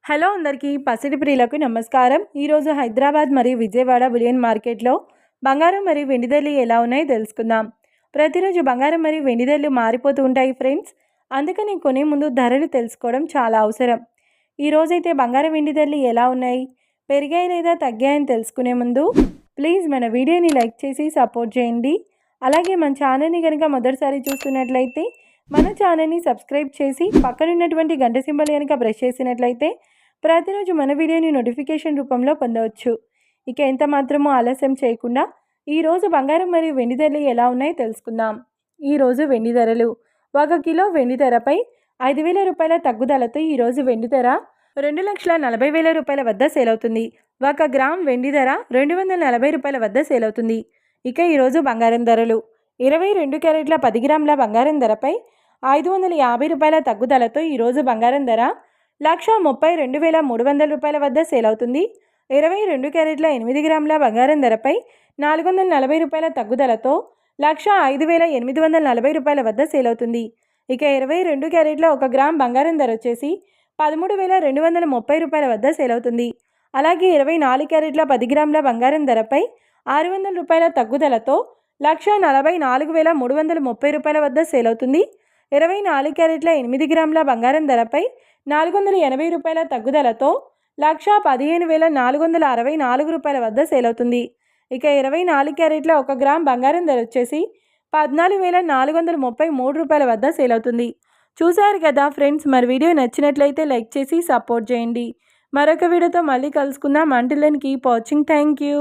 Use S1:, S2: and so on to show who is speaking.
S1: Hello అందరికీ పసిడి ప్రియులకు నమస్కారం. ఈరోజు హైదరాబాద్ మరియు విజయవాడ బులియన్ మార్కెట్లో బంగారం మరియు వెండి ధరలు ఎలా ఉన్నాయో తెలుసుకుందాం. ప్రతిరోజు బంగారం మరియు వెండి ధరలు మారిపోతూ ఉంటాయి ఫ్రెండ్స్. అందుకని కొనే ముందు ధరలు తెలుసుకోవడం చాలా అవసరం. ఈరోజైతే బంగారం వెండి ధరలు ఎలా ఉన్నాయి, పెరిగాయి లేదా తగ్గాయని తెలుసుకునే ముందు ప్లీజ్ మన వీడియోని లైక్ చేసి సపోర్ట్ చేయండి. అలాగే మన ఛానల్ని కనుక మొదటిసారి చూస్తున్నట్లయితే మన ఛానల్ని సబ్స్క్రైబ్ చేసి పక్కనున్నటువంటి గంట సింబల్ కనుక ప్రెస్ చేసినట్లయితే ప్రతిరోజు మన వీడియోని నోటిఫికేషన్ రూపంలో పొందవచ్చు. ఇక ఎంత మాత్రమూ ఆలస్యం చేయకుండా ఈరోజు బంగారం మరియు వెండి ధరలు ఎలా ఉన్నాయో తెలుసుకుందాం. ఈరోజు వెండి ధరలు 1 కిలో వెండి ధరపై 5,000 రూపాయల తగ్గుదలతో ఈరోజు వెండి ధర 2,40,000 రూపాయల వద్ద సేల్ అవుతుంది. 1 గ్రామ్ వెండి ధర 240 రూపాయల వద్ద సేల్ అవుతుంది. ఇక ఈరోజు బంగారం ధరలు 22 క్యారెట్ల 10 గ్రాముల బంగారం ధరపై 550 రూపాయల తగ్గుదలతో ఈరోజు బంగారం ధర 1,32,300 రూపాయల వద్ద సేల్ అవుతుంది. 22 క్యారెట్ల 8 గ్రాముల బంగారం ధరపై 440 రూపాయల తగ్గుదలతో 1,05,840 రూపాయల వద్ద సేల్ అవుతుంది. ఇక 22 క్యారెట్ల 1 గ్రామ్ బంగారం ధర వచ్చేసి 13,230 రూపాయల వద్ద సేల్ అవుతుంది. అలాగే 24 క్యారెట్ల 10 గ్రాముల బంగారం ధరపై 600 రూపాయల తగ్గుదలతో 1,44,330 రూపాయల వద్ద సేల్ అవుతుంది. 24 క్యారెట్ల 8 గ్రాముల బంగారం ధరపై 480 రూపాయల తగ్గుదలతో 1,15,464 రూపాయల వద్ద సేల్ అవుతుంది. ఇక 24 క్యారెట్ల 1 గ్రామ్ బంగారం ధర వచ్చేసి 14,433 రూపాయల వద్ద సేల్ అవుతుంది. చూశారు కదా ఫ్రెండ్స్, మరి వీడియో నచ్చినట్లయితే లైక్ చేసి సపోర్ట్ చేయండి. మరొక వీడియోతో మళ్ళీ కలుసుకుందాం. Until then keep watching. Thank you.